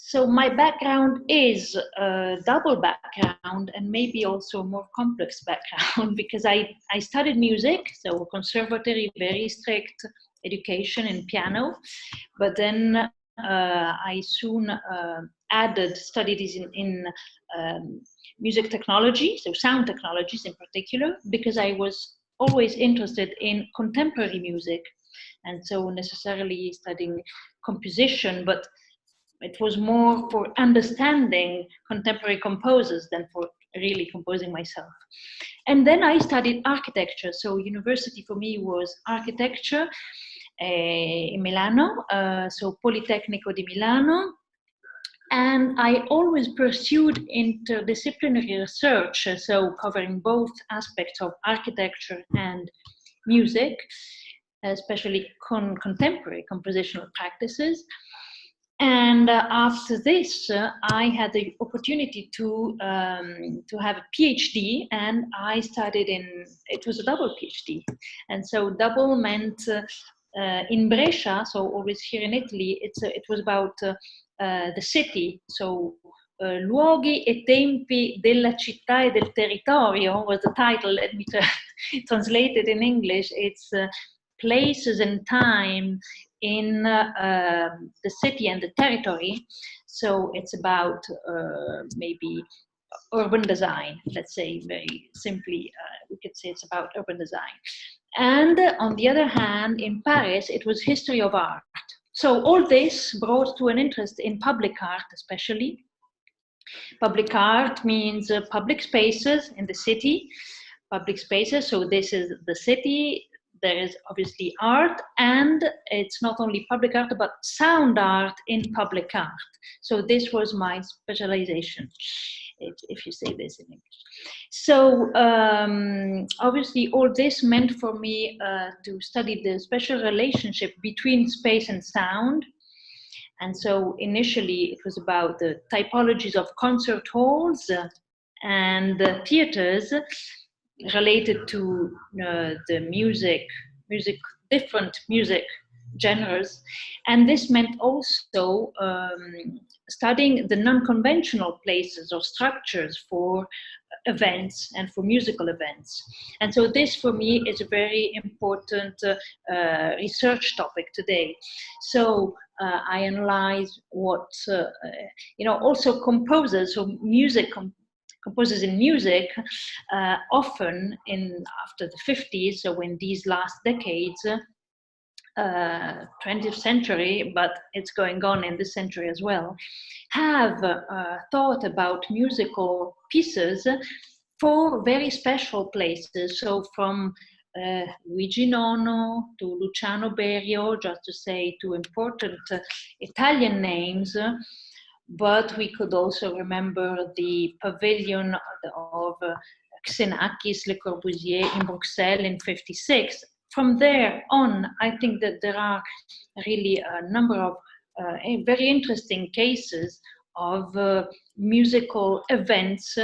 So my background is a double background and maybe also a more complex background because I studied music, so conservatory, very strict education in piano, but then I soon added studies in music technology, so sound technologies in particular, because I was always interested in contemporary music, and so necessarily studying composition, but it was more for understanding contemporary composers than for really composing myself. And then I studied architecture. So university for me was architecture in Milano, so Politecnico di Milano. And I always pursued interdisciplinary research, so covering both aspects of architecture and music, especially contemporary compositional practices. And after this, I had the opportunity to have a PhD, and I studied it was a double PhD. And so double meant in Brescia, so always here in Italy, it was about the city. So luoghi e tempi della città e del territorio was the title. Let me translate it in English. It's places and time in the city and the territory. So it's about maybe urban design, let's say very simply, we could say it's about urban design. And on the other hand, in Paris, it was history of art. So all this brought to an interest in public art, especially. Public art means public spaces in the city, public spaces. So this is the city. There is obviously art, and it's not only public art, but sound art in public art. So this was my specialization, if you say this in English. So obviously all this meant for me to study the special relationship between space and sound. And so initially it was about the typologies of concert halls and theaters related to the different music genres. And this meant also studying the non-conventional places or structures for events and for musical events. And so this for me is a very important research topic today. So I analyze what, also composers, so composers in music, often after the 50s, so in these last decades, 20th century, but it's going on in this century as well, have thought about musical pieces for very special places. So from Luigi Nono to Luciano Berio, just to say two important Italian names, but we could also remember the pavilion of Xenakis Le Corbusier in Bruxelles in 56. From there on, I think that there are really a number of very interesting cases of musical events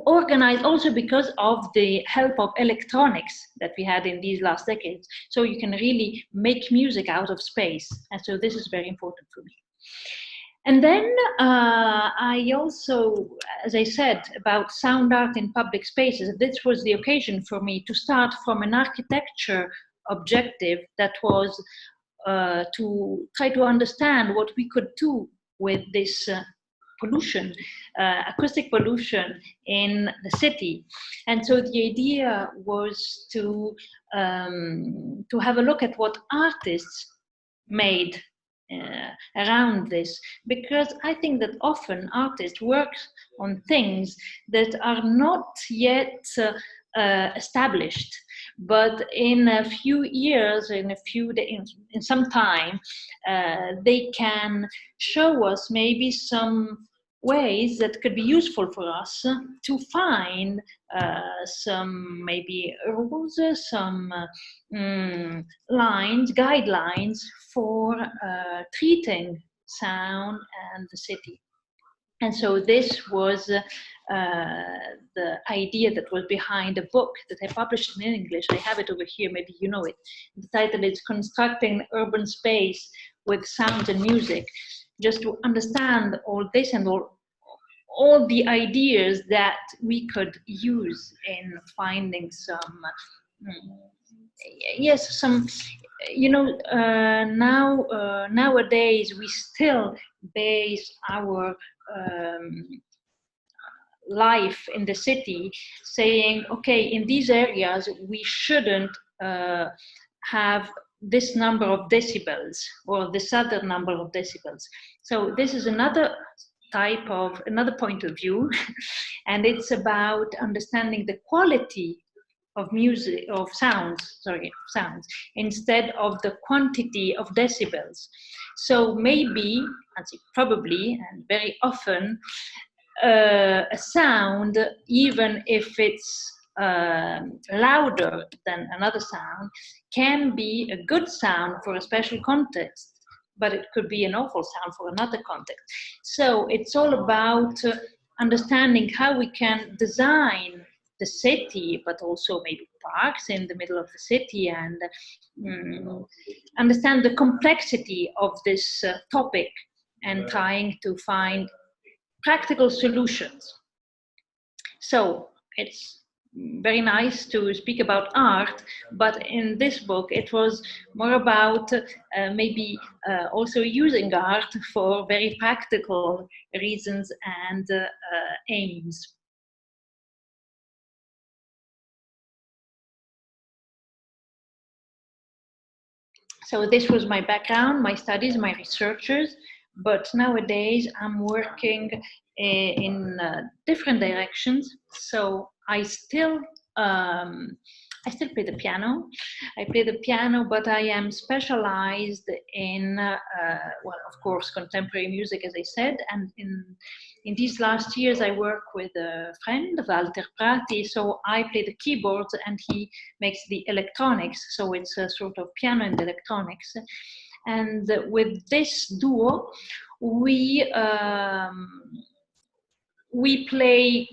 organized also because of the help of electronics that we had in these last decades. So you can really make music out of space. And so this is very important for me. And then I also, as I said, about sound art in public spaces, this was the occasion for me to start from an architecture objective that was to try to understand what we could do with this pollution, acoustic pollution in the city. And so the idea was to have a look at what artists made around this, because I think that often artists work on things that are not yet established, but in a few years, in some time, they can show us maybe some ways that could be useful for us to find some maybe rules, some guidelines for treating sound and the city. And so this was the idea that was behind a book that I published in English. I have it over here, maybe you know it. The title is Constructing Urban Space with Sound and Music, just to understand all this and all the ideas that we could use in finding some, yes, some, nowadays we still base our life in the city saying, okay, in these areas we shouldn't have this number of decibels or this other number of decibels. So this is another point of view, and it's about understanding the quality of music, of sounds, instead of the quantity of decibels. So maybe, probably, and very often, a sound, even if it's louder than another sound, can be a good sound for a special context, but it could be an awful sound for another context. So it's all about understanding how we can design the city, but also maybe parks in the middle of the city, and understand the complexity of this topic and trying to find practical solutions. So it's very nice to speak about art, but in this book it was more about maybe also using art for very practical reasons and aims. So this was my background, my studies, my researchers, but nowadays I'm working in different directions. So I still play the piano. I play the piano, but I am specialized in, well, of course, contemporary music, as I said. And in these last years, I work with a friend, Walter Prati. So I play the keyboards and he makes the electronics. So it's a sort of piano and electronics. And with this duo, we play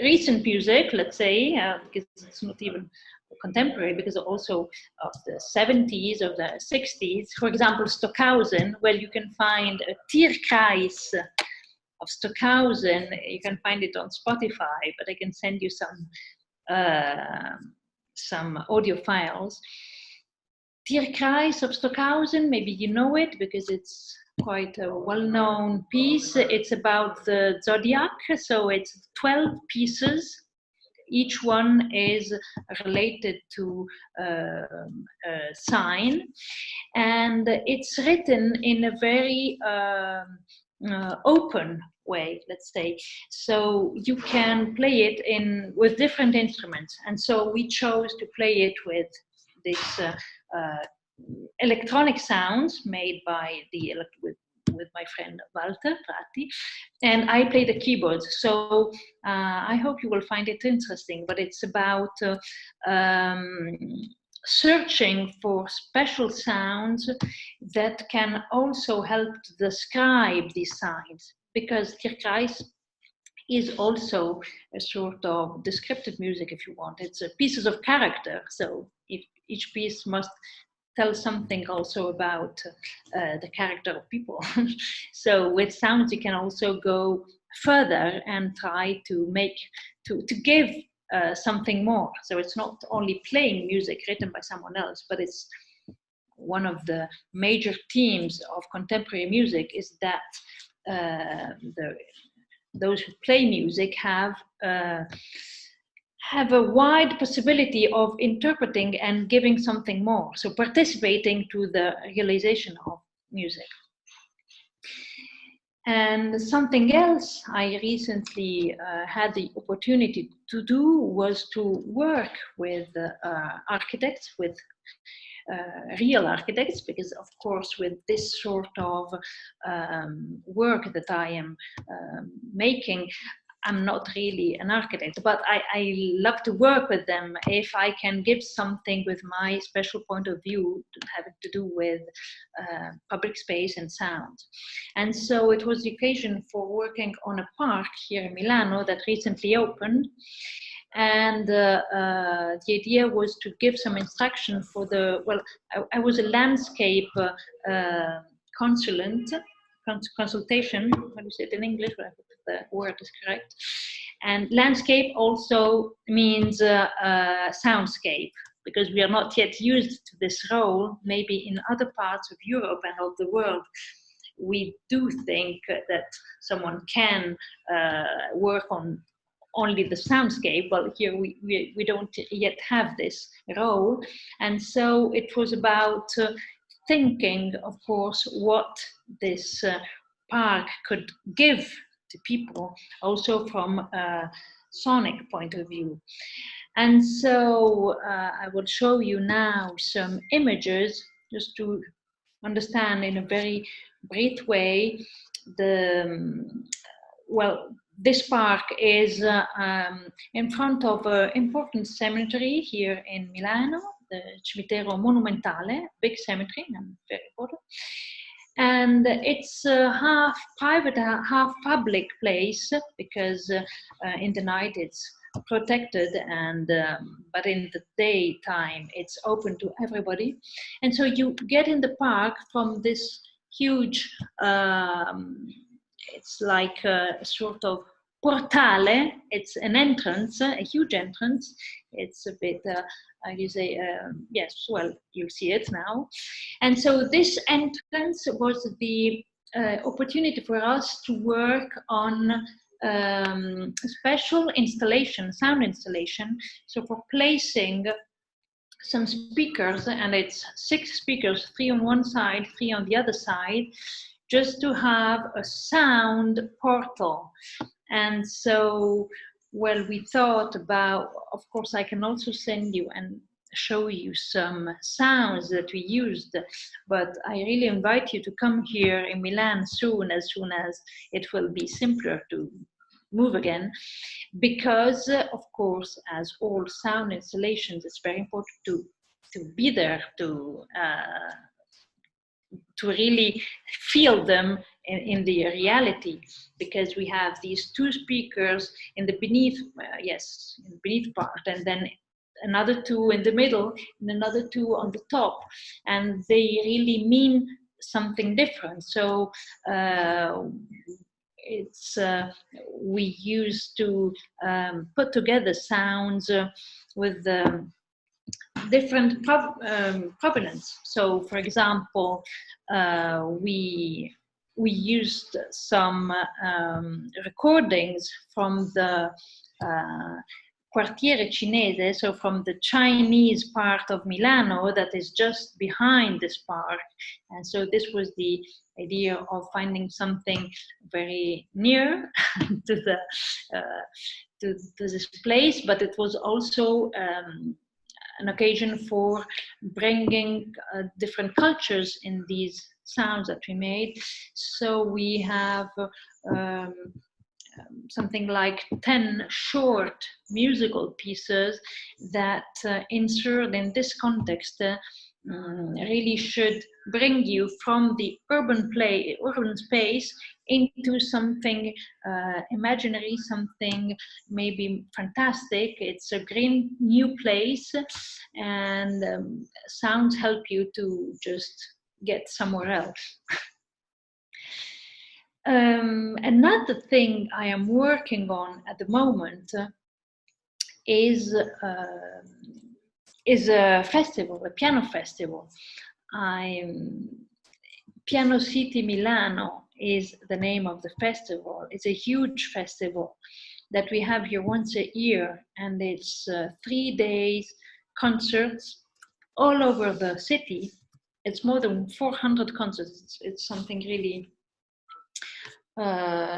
recent music, let's say, because it's not even contemporary, because also of the 70s, of the 60s. For example, Stockhausen, where you can find a Tierkreis of Stockhausen. You can find it on Spotify, but I can send you some audio files. Tierkreis of Stockhausen, maybe you know it because it's quite a well-known piece. It's about the zodiac, so it's 12 pieces. Each one is related to a sign, and it's written in a very open way, let's say. So you can play it with different instruments, and so we chose to play it with this electronic sounds made by with my friend Walter Prati, and I play the keyboards. So I hope you will find it interesting, but it's about searching for special sounds that can also help to describe these signs, because Tierkreis is also a sort of descriptive music, if you want. It's pieces of character, so each piece must tell something also about the character of people. So with sounds, you can also go further and try to give something more. So it's not only playing music written by someone else, but it's one of the major themes of contemporary music is that those who play music have a wide possibility of interpreting and giving something more, so participating to the realization of music. And something else I recently had the opportunity to do was to work with architects, with real architects, because of course with this sort of work that I am making, I'm not really an architect, but I love to work with them if I can give something with my special point of view having to do with public space and sound. And so it was the occasion for working on a park here in Milano that recently opened. And the idea was to give some instruction for the, well, I was a landscape consultation, how do you say it in English? I hope the word is correct. And landscape also means soundscape, because we are not yet used to this role. Maybe in other parts of Europe and of the world, we do think that someone can work on only the soundscape. Well, here we don't yet have this role. And so it was about thinking, of course, what this park could give to people, also from a sonic point of view. And so I will show you now some images just to understand in a very brief way the, well, this park is in front of an important cemetery here in Milano, the Cimitero Monumentale, big cemetery, and very important. And it's a half private, half public place, because in the night it's protected, and but in the daytime it's open to everybody. And so you get in the park from this huge, it's like a sort of portale. It's an entrance, a huge entrance. It's a bit, you say, yes, well, you see it now. And so this entrance was the opportunity for us to work on special installation, sound installation. So for placing some speakers, and it's 6 speakers, 3 on one side, 3 on the other side, just to have a sound portal. And so, well, we thought about, of course, I can also send you and show you some sounds that we used, but I really invite you to come here in Milan as soon as it will be simpler to move again, because of course, as all sound installations, it's very important to be there, to really feel them in the reality, because we have these 2 speakers in the beneath, beneath part, and then another 2 in the middle, and another 2 on the top, and they really mean something different. So it's we used to put together sounds with different provenance. So, for example, we used some recordings from the Quartiere Cinese, so from the Chinese part of Milano that is just behind this park. And so this was the idea of finding something very near to the to this place, but it was also an occasion for bringing different cultures in these sounds that we made. So we have something like 10 short musical pieces that insert in this context really should bring you from the urban space into something imaginary, something maybe fantastic. It's a green new place, and sounds help you to just get somewhere else. Another thing I am working on at the moment is a festival, a piano festival. Piano City Milano is the name of the festival. It's a huge festival that we have here once a year, and it's 3 days concerts all over the city. It's more than 400 concerts. It's something really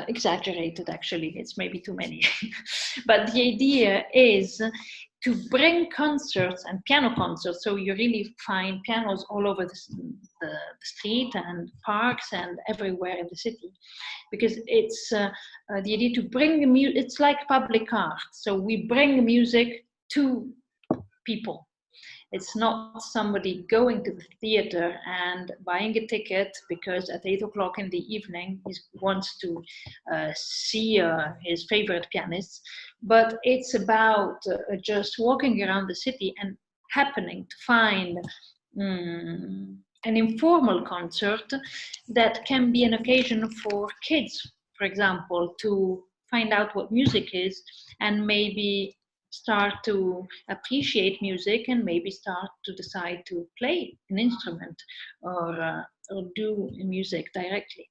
exaggerated, actually. It's maybe too many. But the idea is to bring concerts and piano concerts. So you really find pianos all over the street and parks and everywhere in the city, because it's the idea to bring the music. It's like public art. So we bring music to people. It's not somebody going to the theater and buying a ticket because at 8 o'clock in the evening he wants to see his favorite pianist, but it's about just walking around the city and happening to find an informal concert that can be an occasion for kids, for example, to find out what music is and maybe start to appreciate music and maybe start to decide to play an instrument or do music directly.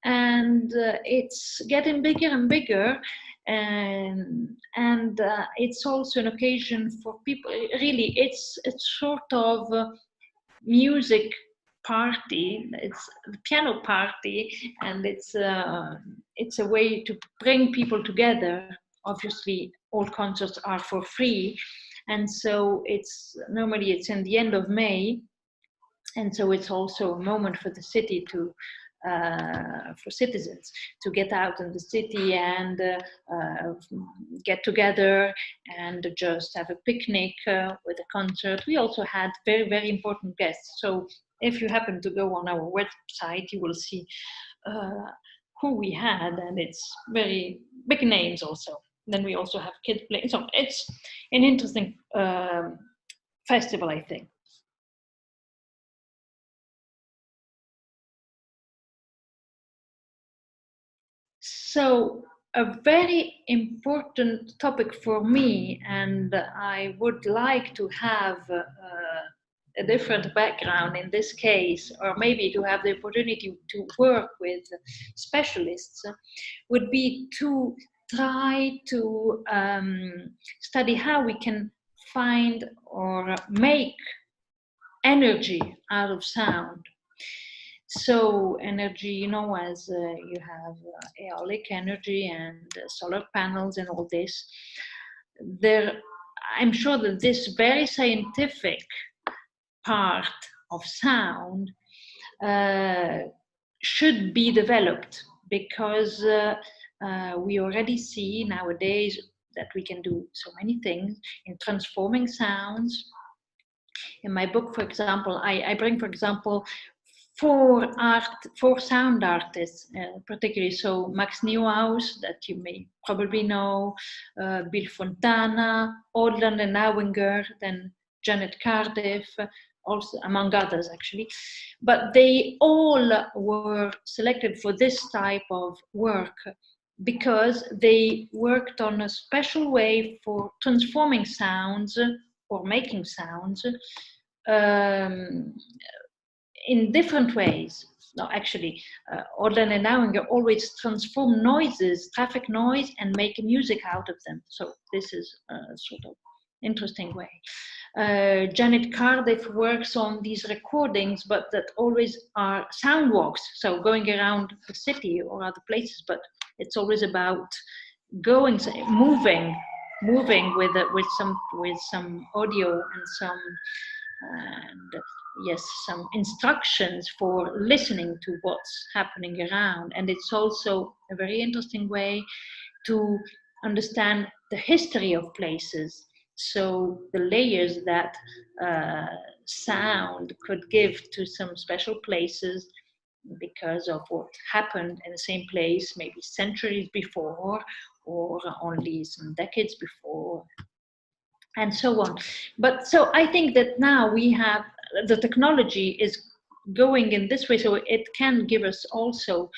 And it's getting bigger and bigger, and it's also an occasion for people. Really, it's sort of music party. It's the piano party, and it's a way to bring people together. Obviously, all concerts are for free, and so it's normally it's in the end of May, and so it's also a moment for the city to for citizens to get out in the city and get together and just have a picnic with a concert. We also had very, very important guests. So if you happen to go on our website, you will see who we had, and it's very big names also. Then we also have kids playing. So it's an interesting festival, I think. So, a very important topic for me, and I would like to have a different background in this case, or maybe to have the opportunity to work with specialists, would be to try to study how we can find or make energy out of sound. So energy, as you have aeolic energy and solar panels and all this, there, I'm sure that this very scientific part of sound uh, should be developed, because we already see nowadays that we can do so many things in transforming sounds. In my book, for example, I bring, for example, four sound artists, particularly. So Max Neuhaus, that you may probably know, Bill Fontana, Odland and Auinger, then Janet Cardiff, also among others actually. But they all were selected for this type of work because they worked on a special way for transforming sounds or making sounds um, in different ways. No, actually, Odland and Auinger always transform noises, traffic noise, and make music out of them. So this is a sort of interesting way. Janet Cardiff works on these recordings, but that always are sound walks, so going around the city or other places, but it's always about going, moving with some audio and some instructions for listening to what's happening around. And it's also a very interesting way to understand the history of places. So the layers that sound could give to some special places because of what happened in the same place maybe centuries before or only some decades before, and so on. But so I think that now we have the technology is going in this way, so it can give us also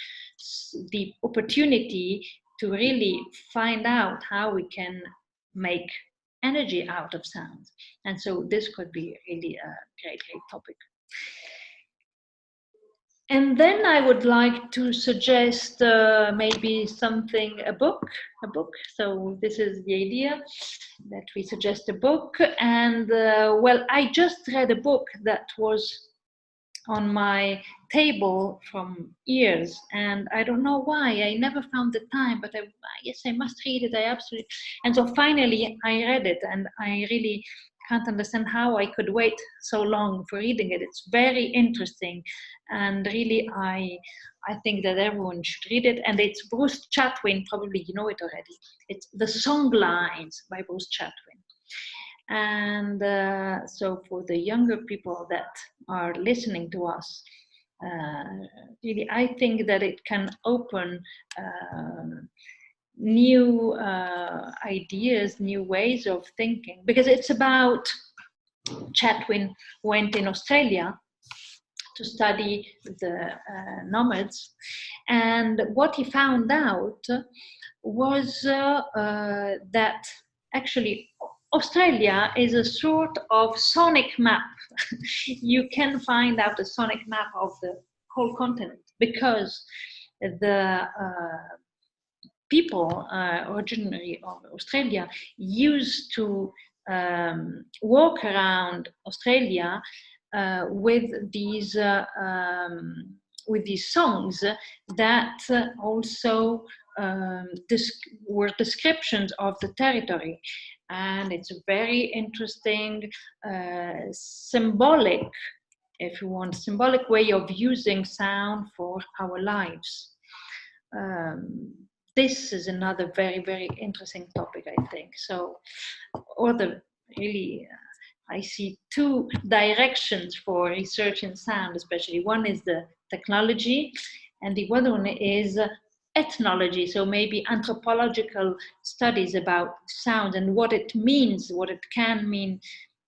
the opportunity to really find out how we can make energy out of sound. And so this could be really a great topic. And then I would like to suggest maybe something, a book. So this is the idea, that we suggest a book. And well, I just read a book that was on my table from years, and I don't know why. I never found the time, but yes, I must read it. I absolutely. And so finally, I read it, and I really can't understand how I could wait so long for reading it. It's very interesting, and really, I think that everyone should read it. And it's Bruce Chatwin. Probably you know it already. It's The Song Lines by Bruce Chatwin. And so for the younger people that are listening to us, really, I think that it can open new ideas, new ways of thinking, because it's about Chatwin went in Australia to study the nomads, and what he found out was that actually Australia is a sort of sonic map. You can find out a sonic map of the whole continent, because the people originally of Australia used to walk around Australia with these songs that also were descriptions of the territory. And it's a very interesting symbolic, if you want, symbolic way of using sound for our lives. This is another very, very interesting topic, I think. So, I see two directions for research in sound, especially. One is the technology, and the other one is ethnology, so maybe anthropological studies about sound and what it means, what it can mean,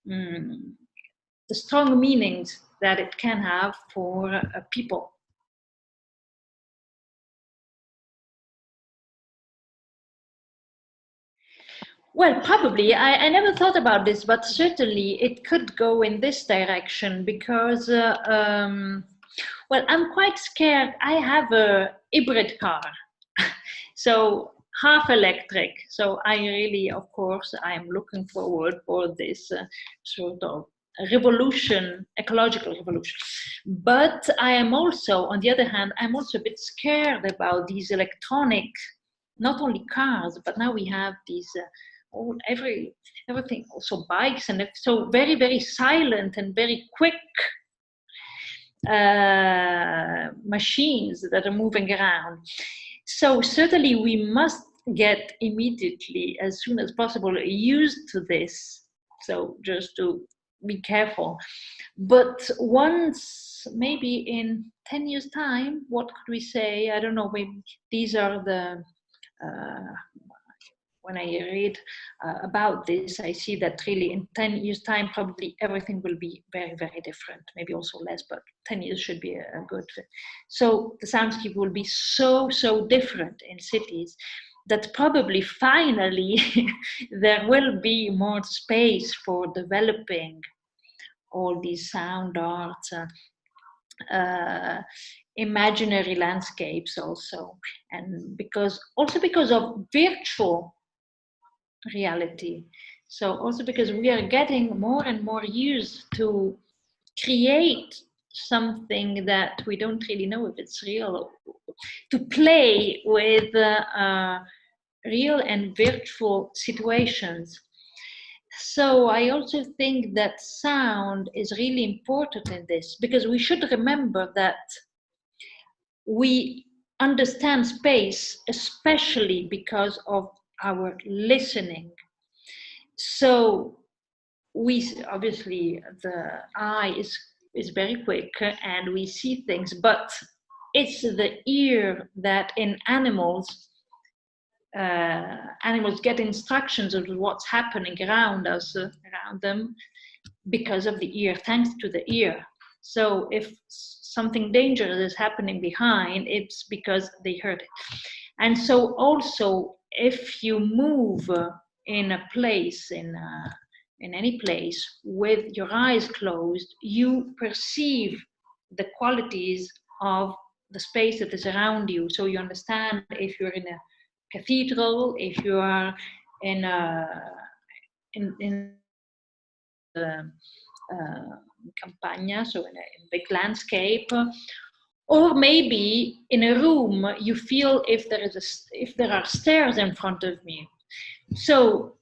the strong meanings that it can have for people. Well, probably. I never thought about this, but certainly it could go in this direction because, well, I'm quite scared. I have a hybrid car, so half electric. So I really, of course, I am looking forward for this sort of revolution, ecological revolution. But I am also, on the other hand, I'm also a bit scared about these electronic, not only cars, but now we have these everything, also bikes, and so very, very silent and very quick machines that are moving around. So certainly we must get immediately, as soon as possible, used to this. So just to be careful. But once, maybe in 10 years' time, what could we say? I don't know, maybe these are the when I read about this, I see that really in 10 years' time, probably everything will be very, very different. Maybe also less, but 10 years should be a good fit. So the soundscape will be so, so different in cities that probably finally there will be more space for developing all these sound arts. Imaginary landscapes also, and because of virtual reality. So also because we are getting more and more used to create something that we don't really know if it's real, to play with real and virtual situations. So I also think that sound is really important in this, because we should remember that we understand space especially because of our listening. So we obviously, the eye is very quick and we see things, but it's the ear that in animals get instructions of what's happening around us, around them, because of the ear, thanks to the ear. So if something dangerous is happening behind, it's because they heard it. And so also, if you move in a place, in any place, with your eyes closed, you perceive the qualities of the space that is around you. So you understand if you're in a cathedral, if you are in a in campagna, so in a big landscape, or maybe in a room you feel if there are stairs in front of me. So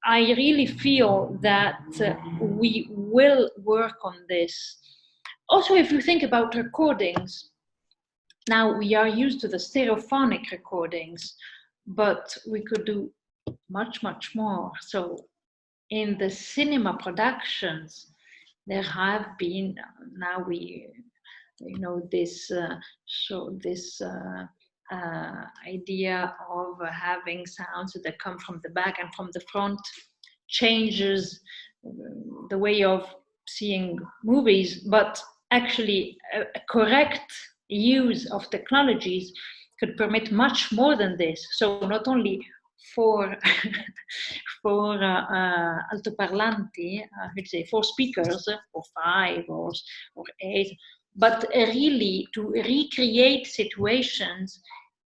I really feel that we will work on this. Also, if you think about recordings, now we are used to the stereophonic recordings, but we could do much, much more. So in the cinema productions, there have been, now we, this idea of having sounds that come from the back and from the front changes the way of seeing movies, but actually a correct use of technologies could permit much more than this. So not only for for altoparlanti, for speakers, or 5 or 8, but really to recreate situations,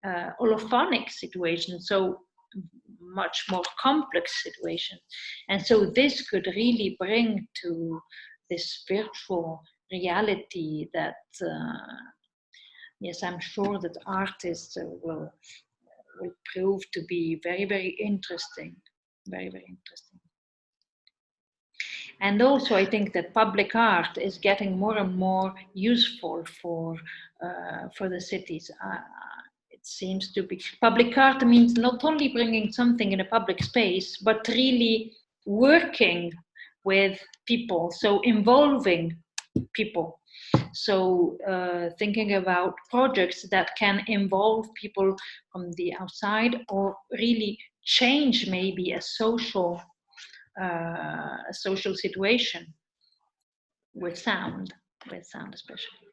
holophonic situations, so much more complex situations. And so this could really bring to this virtual reality that, yes, I'm sure that artists will prove to be very, very interesting, very, very interesting. And also, I think that public art is getting more and more useful for the cities. It seems to be. Public art means not only bringing something in a public space, but really working with people, so involving people. So thinking about projects that can involve people from the outside, or really change maybe a social situation with sound especially.